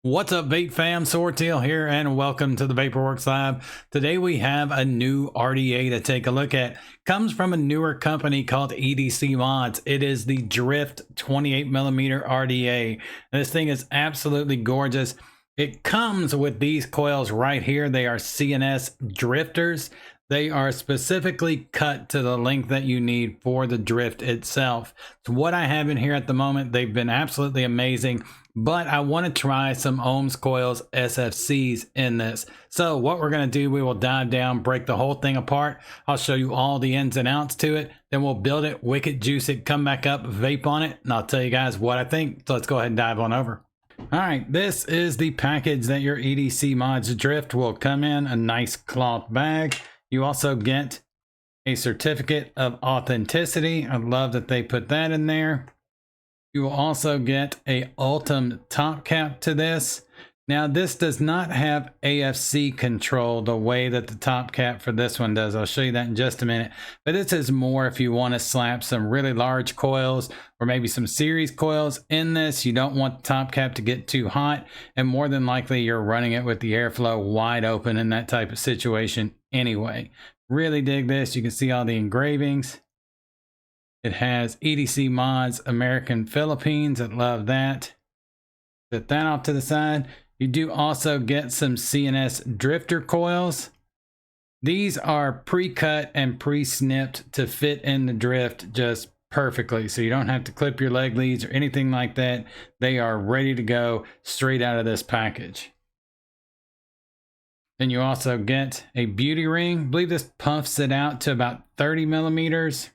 What's up, Vape fam? Sorteal here, and welcome to the Vaporworks Lab. Today we have a new RDA to take a look at. Comes from a newer company called EDC Modz. It is the Drift 28mm RDA. This thing is absolutely gorgeous. It comes with these coils right here. They are CNS drifters. They are specifically cut to the length that you need for the drift itself. So what I have in here at the moment, they've been absolutely amazing, but I want to try some ohms coils SFCs in this. So what we're going to do, we will dive down, break the whole thing apart. I'll show you all the ins and outs to it. Then we'll build it, wick it, juice it, come back up, vape on it, and I'll tell you guys what I think. So let's go ahead and dive on over. All right, this is the package that your EDC Modz Drift will come in, a nice cloth bag. You also get a certificate of authenticity. I love that they put that in there. You will also get a Ultim top cap to this. Now, this does not have AFC control the way that the top cap for this one does. I'll show you that in just a minute. But this is more if you want to slap some really large coils or maybe some series coils in this. You don't want the top cap to get too hot. And more than likely, you're running it with the airflow wide open in that type of situation anyway. Really dig this. You can see all the engravings. It has EDC Modz American Philippines. I love that. Set that off to the side. You do also get some CNS drifter coils. These are pre-cut and pre-snipped to fit in the drift just perfectly. So you don't have to clip your leg leads or anything like that. They are ready to go straight out of this package. Then you also get a beauty ring. I believe this puffs it out to about 30mm.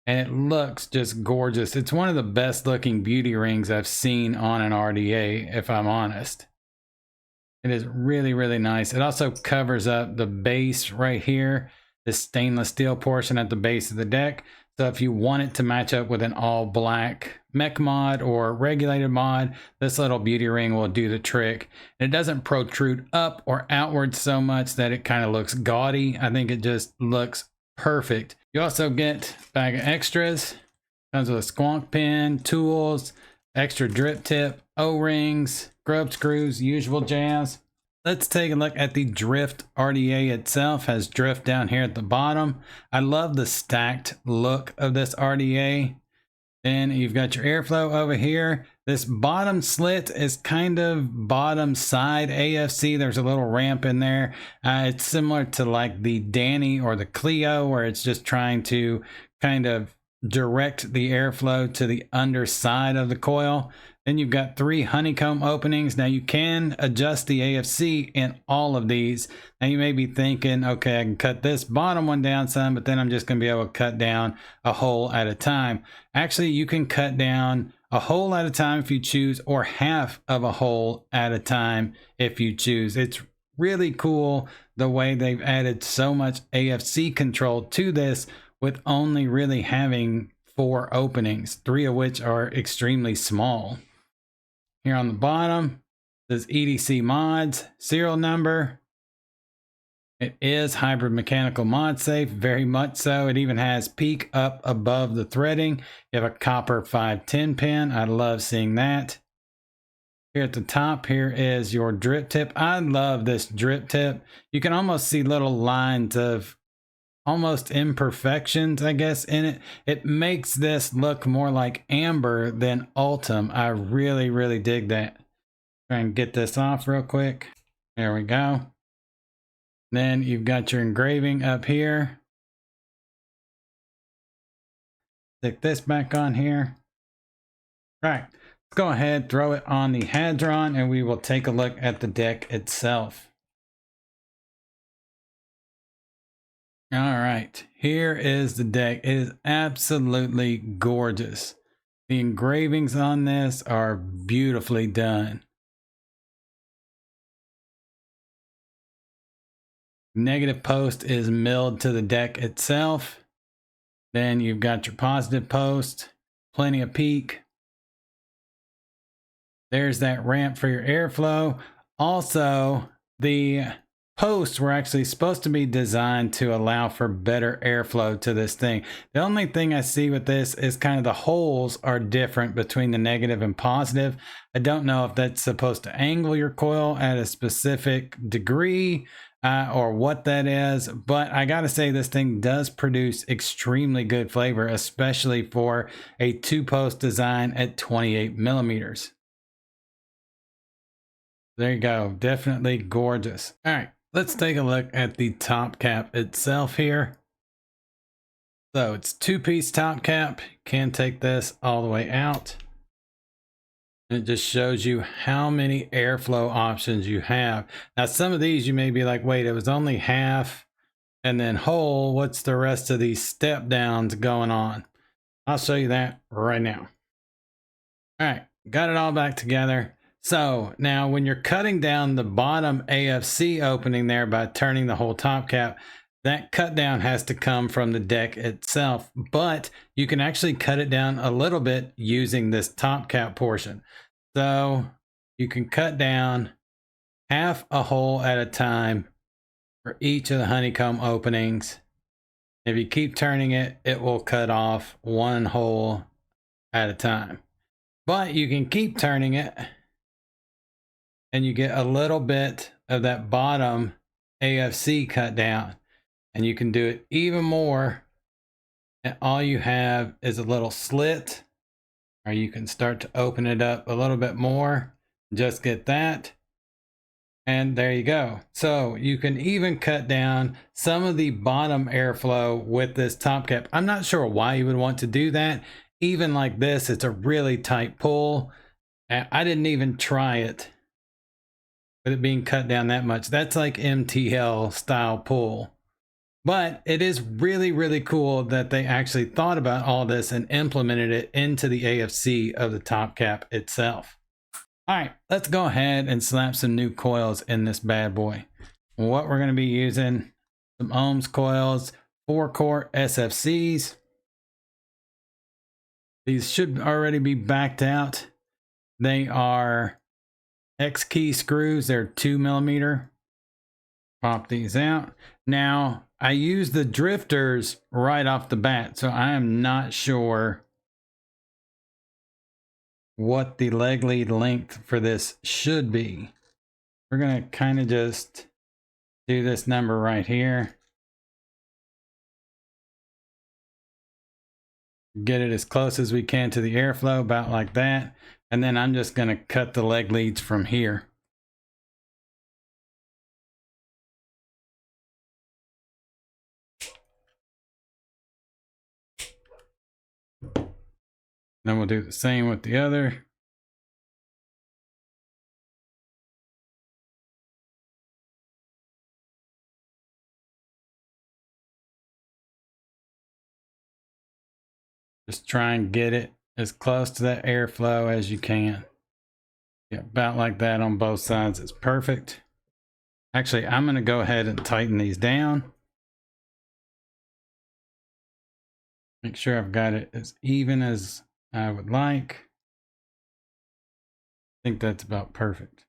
And it looks just gorgeous. It's one of the best looking beauty rings I've seen on an RDA, if I'm honest. It is really, really nice. It also covers up the base right here, this stainless steel portion at the base of the deck. So if you want it to match up with an all black mech mod or regulated mod, this little beauty ring will do the trick. And it doesn't protrude up or outward so much that it kind of looks gaudy. I think it just looks perfect. You also get a bag of extras. Comes with a squonk pin, tools, extra drip tip, O-rings, grub screws, usual jazz. Let's take a look at the Drift RDA itself. Has drift down here at the bottom. I love the stacked look of this RDA. Then you've got your airflow over here. This bottom slit is kind of bottom side AFC. There's a little ramp in there. It's similar to like the Danny or the Clio, where it's just trying to kind of direct the airflow to the underside of the coil. Then you've got 3 honeycomb openings. Now you can adjust the AFC in all of these. Now you may be thinking, okay, I can cut this bottom one down some, but then I'm just going to be able to cut down a hole at a time. Actually, you can cut down a hole at a time if you choose, or half of a hole at a time if you choose. It's really cool the way they've added so much AFC control to this with only really having 4 openings, 3 of which are extremely small. Here on the bottom, says EDC Modz, serial number. It is hybrid mechanical mod safe, very much so. It even has peak up above the threading. You have a copper 510 pin. I love seeing that. Here at the top, here is your drip tip. I love this drip tip. You can almost see little lines of almost imperfections, I guess, in it. It makes this look more like amber than Ultim. I really, really dig that. Try and get this off real quick. There we go. Then you've got your engraving up here. Stick this back on here. All right, let's go ahead, throw it on the Hadron, and we will take a look at the deck itself. All right, here is the deck. It is absolutely gorgeous. The engravings on this are beautifully done. Negative post is milled to the deck itself. Then you've got your positive post, plenty of peak. There's that ramp for your airflow. Also, the posts were actually supposed to be designed to allow for better airflow to this thing. The only thing I see with this is kind of the holes are different between the negative and positive. I don't know if that's supposed to angle your coil at a specific degree or what that is, but I gotta say this thing does produce extremely good flavor, especially for a 2-post design at 28 millimeters. There you go, definitely gorgeous. All right, let's take a look at the top cap itself here. So it's 2-piece top cap. Can take this all the way out. And it just shows you how many airflow options you have. Now, some of these you may be like, wait, it was only half and then whole. What's the rest of these step downs going on? I'll show you that right now. All right, got it all back together. So now when you're cutting down the bottom AFC opening there by turning the whole top cap, that cut down has to come from the deck itself, but you can actually cut it down a little bit using this top cap portion. So you can cut down half a hole at a time for each of the honeycomb openings. If you keep turning it, it will cut off one hole at a time. But you can keep turning it and you get a little bit of that bottom AFC cut down. And you can do it even more. And all you have is a little slit, or you can start to open it up a little bit more. Just get that. And there you go. So you can even cut down some of the bottom airflow with this top cap. I'm not sure why you would want to do that. Even like this, it's a really tight pull. I didn't even try it with it being cut down that much. That's like MTL style pull. But it is really, really cool that they actually thought about all this and implemented it into the AFC of the top cap itself. All right, let's go ahead and slap some new coils in this bad boy. What we're going to be using, some ohms coils, 4-quart SFCs. These should already be backed out. They are X key screws. They're 2 millimeter. Pop these out. Now, I use the drifters right off the bat, so I am not sure what the leg lead length for this should be. We're going to kind of just do this number right here. Get it as close as we can to the airflow, about like that. And then I'm just going to cut the leg leads from here. Then we'll do the same with the other. Just try and get it as close to that airflow as you can. Yeah, about like that on both sides. It's perfect. Actually, I'm going to go ahead and tighten these down. Make sure I've got it as even as I would like. I think that's about perfect.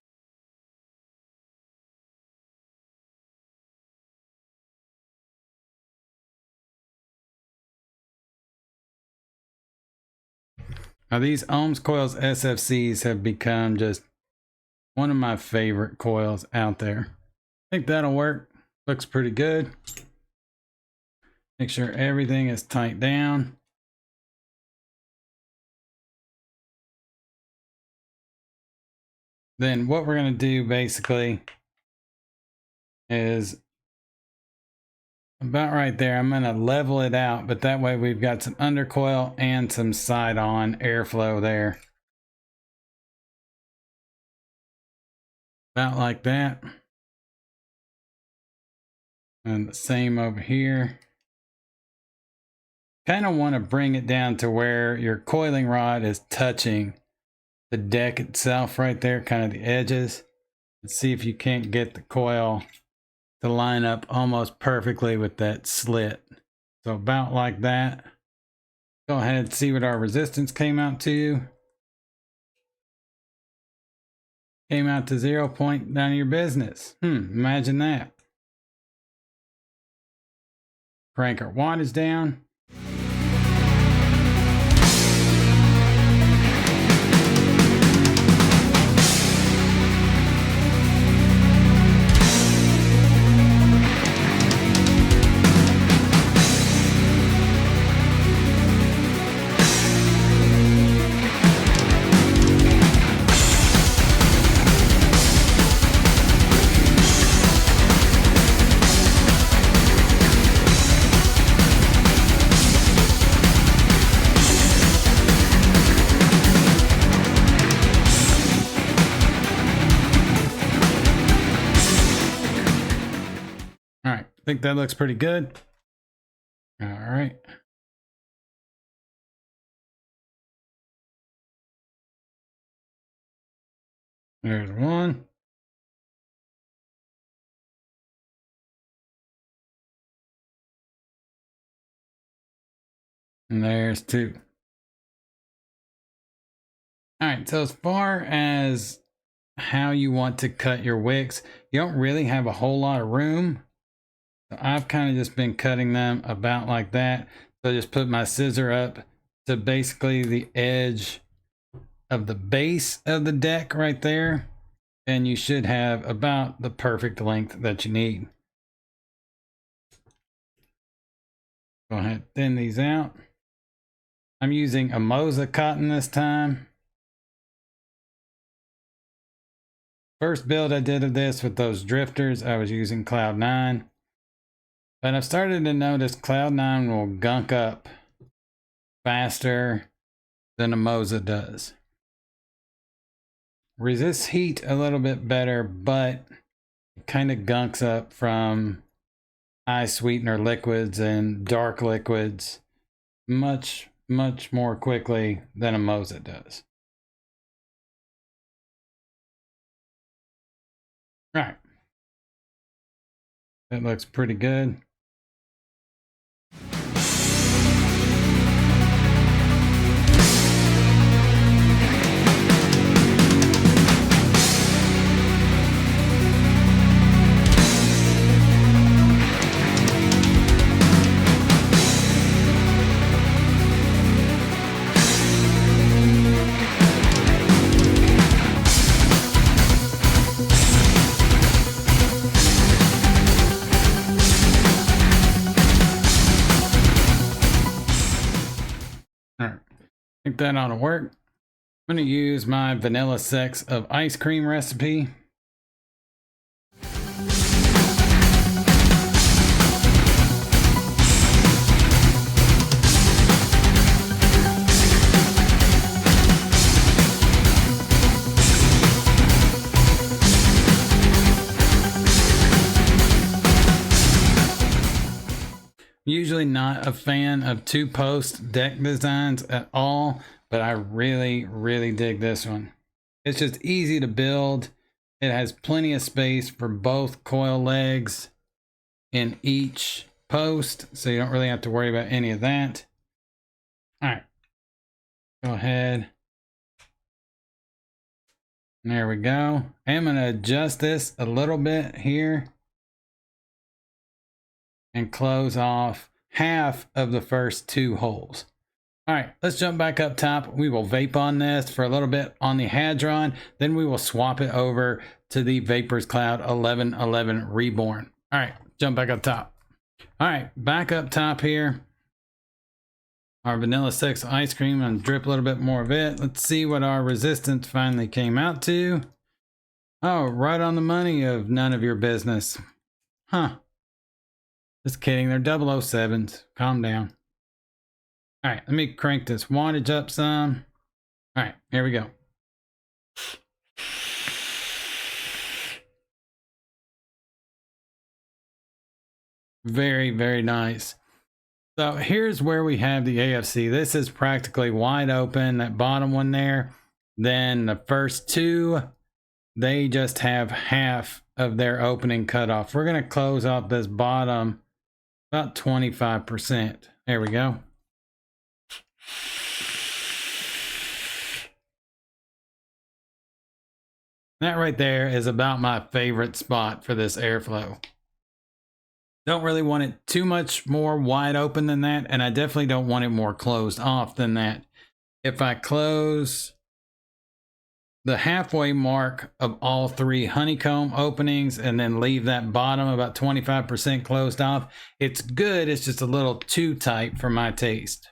Now these ohms coils SFCs have become just one of my favorite coils out there. I think that'll work. Looks pretty good. Make sure everything is tight down. Then what we're going to do basically is about right there. I'm going to level it out, but that way we've got some undercoil and some side-on airflow there. About like that. And the same over here. Kind of want to bring it down to where your coiling rod is touching the deck itself right there, kind of the edges. Let's see if you can't get the coil to line up almost perfectly with that slit. So about like that. Go ahead and see what our resistance came out to. Came out to 0 point, none of your business. Imagine that. crank our wattage down. All right, I think that looks pretty good. All right. There's one. And there's two. All right, so as far as how you want to cut your wicks, you don't really have a whole lot of room. So I've kind of just been cutting them about like that. So I just put my scissor up to basically the edge of the base of the deck right there. And you should have about the perfect length that you need. Go ahead, thin these out. I'm using a Moza cotton this time. First build I did of this with those drifters, I was using Cloud 9. But I've started to notice Cloud 9 will gunk up faster than a Moza does. Resists heat a little bit better, but it kind of gunks up from high sweetener liquids and dark liquids much more quickly than a Moza does. Right. That looks pretty good. I think that ought to work. I'm going to use my vanilla sex of ice cream recipe. Usually not a fan of two-post deck designs at all, but I really dig this one. It's just easy to build. It has plenty of space for both coil legs in each post, so you don't really have to worry about any of that. All right, go ahead. There we go. I'm going to adjust this a little bit here and close off half of the first two holes. All right, let's jump back up top. We will vape on this for a little bit on the Hadron. Then we will swap it over to the Vapors Cloud 1111 Reborn. All right, jump back up top. All right, back up top here. Our vanilla sex ice cream. I'm gonna drip a little bit more of it. Let's see what our resistance finally came out to. Oh, right on the money of none of your business. Huh. Just kidding, they're 007s. Calm down. All right, let me crank this wattage up some. All right, here we go. Very nice. So here's where we have the AFC. This is practically wide open, that bottom one there. Then the first two, they just have half of their opening cut off. We're gonna close off this bottom about 25%. There we go. That right there is about my favorite spot for this airflow. Don't really want it too much more wide open than that, and I definitely don't want it more closed off than that. If I close the halfway mark of all 3 honeycomb openings and then leave that bottom about 25% closed off, it's good. It's just a little too tight for my taste.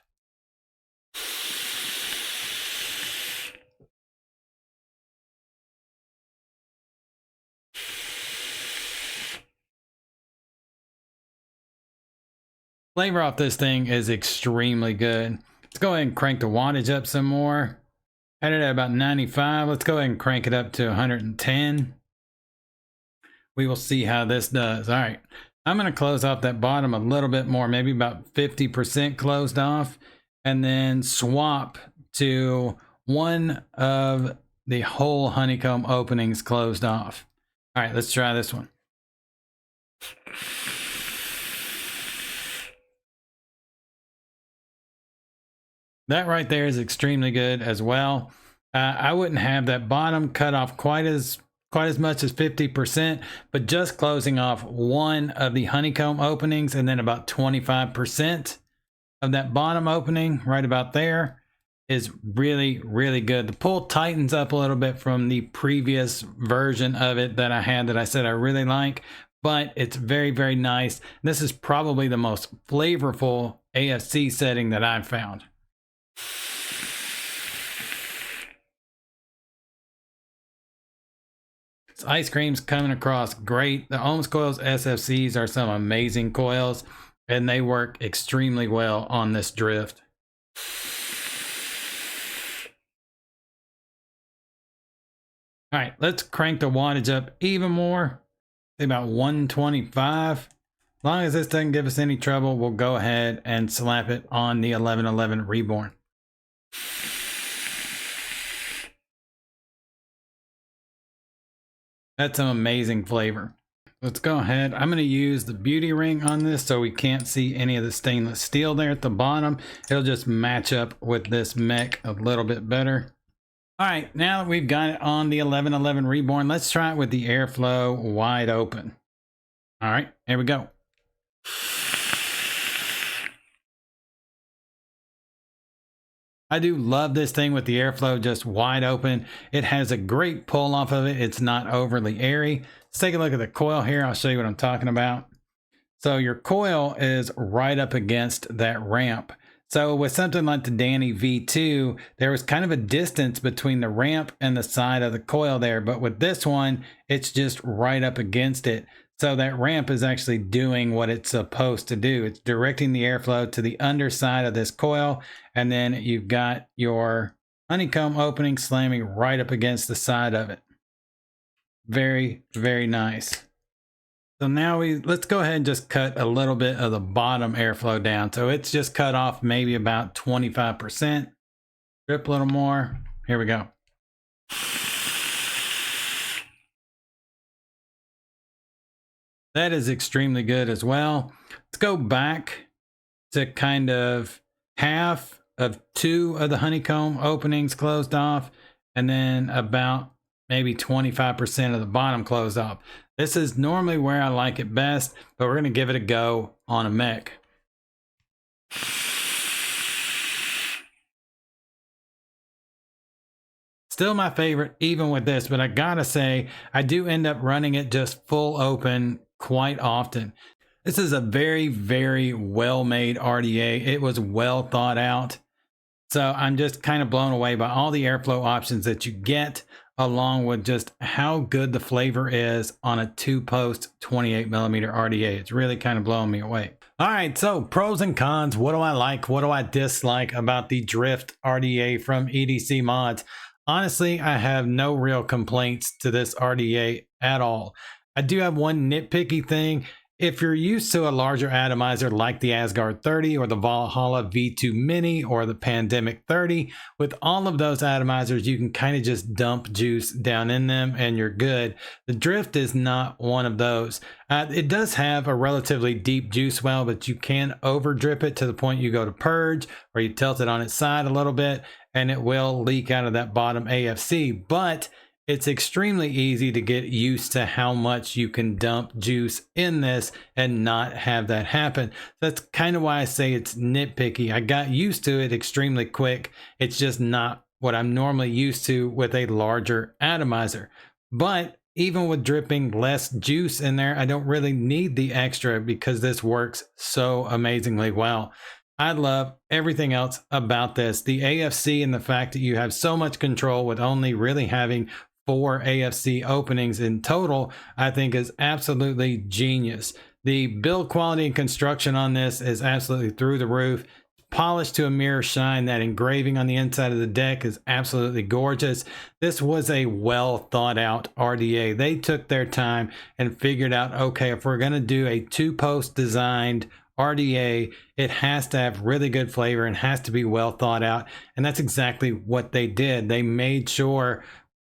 Flavor off this thing is extremely good. Let's go ahead and crank the wattage up some more. Had it at about 95. Let's go ahead and crank it up to 110. We will see how this does. All right. I'm going to close off that bottom a little bit more, maybe about 50% closed off, and then swap to one of the whole honeycomb openings closed off. All right, let's try this one. That right there is extremely good as well. I wouldn't have that bottom cut off quite as much as 50%, but just closing off one of the honeycomb openings and then about 25% of that bottom opening right about there is really, really good. The pull tightens up a little bit from the previous version of it that I had that I said I really like, but it's very, very nice. This is probably the most flavorful AFC setting that I've found. This ice cream's coming across great. The Ohms coils SFCs are some amazing coils, and they work extremely well on this drift. All right, let's crank the wattage up even more. About 125. As long as this doesn't give us any trouble, we'll go ahead and slap it on the 1111 Reborn. That's some amazing flavor. Let's go ahead. I'm going to use the beauty ring on this so we can't see any of the stainless steel there at the bottom. It'll just match up with this mech a little bit better. All right, now that we've got it on the 1111 Reborn, let's try it with the airflow wide open. All right, here we go. I do love this thing with the airflow just wide open. It has a great pull off of it. It's not overly airy. Let's take a look at the coil here. I'll show you what I'm talking about. So your coil is right up against that ramp. So with something like the Danny V2, there was kind of a distance between the ramp and the side of the coil there. But with this one, it's just right up against it. So that ramp is actually doing what it's supposed to do. It's directing the airflow to the underside of this coil. And then you've got your honeycomb opening slamming right up against the side of it. Very, very nice. So now let's go ahead and just cut a little bit of the bottom airflow down. So it's just cut off maybe about 25%. Strip a little more. Here we go. That is extremely good as well. Let's go back to kind of half of 2 of the honeycomb openings closed off, and then about maybe 25% of the bottom closed off. This is normally where I like it best, but we're going to give it a go on a mech. Still my favorite even with this, but I gotta say, I do end up running it just full open quite often. This is a very, very well-made RDA. It was well thought out. So I'm just kind of blown away by all the airflow options that you get, along with just how good the flavor is on a 2-post 28mm RDA. It's really kind of blowing me away. All right, so pros and cons. What do I like? What do I dislike about the Drift RDA from EDC Modz? Honestly, I have no real complaints to this RDA at all. I do have one nitpicky thing. If you're used to a larger atomizer like the Asgard 30 or the Valhalla V2 Mini or the Pandemic 30, with all of those atomizers, you can kind of just dump juice down in them and you're good. The Drift is not one of those. It does have a relatively deep juice well, but you can over drip it to the point you go to purge or you tilt it on its side a little bit and it will leak out of that bottom AFC. But It's extremely easy to get used to how much you can dump juice in this and not have that happen. That's kind of why I say it's nitpicky. I got used to it extremely quick. It's just not what I'm normally used to with a larger atomizer. But even with dripping less juice in there, I don't really need the extra because this works so amazingly well. I love everything else about this. The AFC and the fact that you have so much control with only really having 4 AFC openings in total, I think is absolutely genius. The build quality and construction on this is absolutely through the roof. Polished to a mirror shine. That engraving on the inside of the deck is absolutely gorgeous. This was a well thought out RDA. They took their time and figured out, okay, if we're going to do a 2-post designed RDA, it has to have really good flavor and has to be well thought out. And that's exactly what they did. They made sure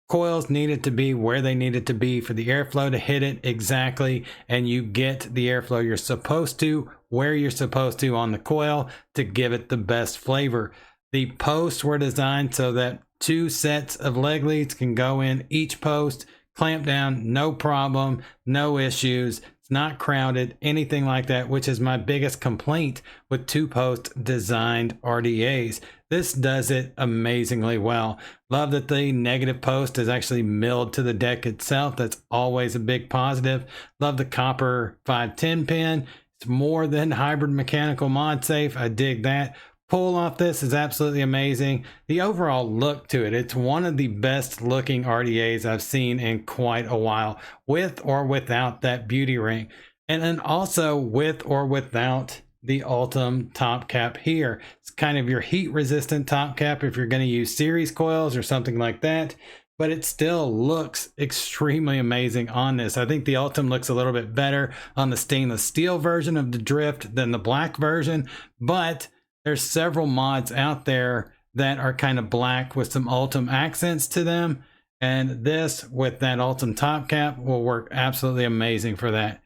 coils needed to be where they needed to be for the airflow to hit it exactly, and you get the airflow you're supposed to where you're supposed to on the coil to give it the best flavor. The posts were designed so that 2 sets of leg leads can go in each post, clamp down, no problem, no issues. It's not crowded, anything like that, which is my biggest complaint with 2-post designed RDAs. This does it amazingly well. Love that the negative post is actually milled to the deck itself. That's always a big positive. Love the copper 510 pin. It's more than hybrid mechanical mod safe. I dig that. Pull off this is absolutely amazing. The overall look to it, it's one of the best looking RDAs I've seen in quite a while, with or without that beauty ring. And then also with or without the Ultim top cap here. It's kind of your heat resistant top cap if you're going to use series coils or something like that, but it still looks extremely amazing on this. I think the Ultim looks a little bit better on the stainless steel version of the Drift than the black version, but there's several mods out there that are kind of black with some Ultim accents to them, and this with that Ultim top cap will work absolutely amazing for that.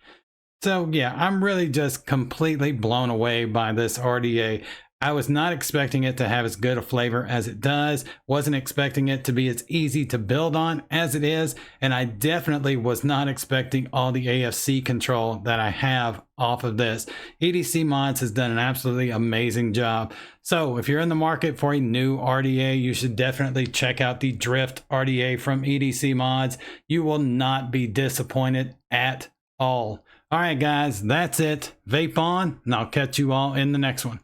So yeah, I'm really just completely blown away by this RDA. I was not expecting it to have as good a flavor as it does. Wasn't expecting it to be as easy to build on as it is. And I definitely was not expecting all the AFC control that I have off of this. EDC Modz has done an absolutely amazing job. So if you're in the market for a new RDA, you should definitely check out the Drift RDA from EDC Modz. You will not be disappointed at all. All right, guys, that's it. Vape on, and I'll catch you all in the next one.